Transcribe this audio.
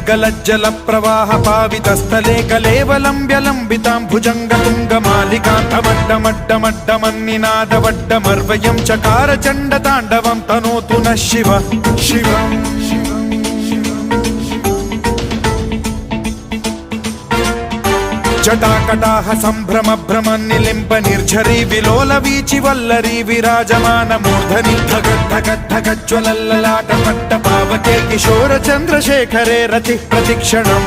गलज्जल प्रवाह पावितस्थले कलेवलम्ब्यलम्बितां भुजङ्गतुङ्गमालिकान्तमड्डमड्डमड्डमन्निनादवड्डमर्वयं चकार चण्डताण्डवं तनोतु नः शिव शिव जटाकटाह सम्भ्रम भ्रम निलिम्ब निर्झरी विलोल वीचि वल्लरी विराजमान मूर्धनि धगद्धगद्धगज्ज्वलल्ललाट पट्ट पावके किशोर चन्द्रशेखरे रतिः प्रतिक्षणम्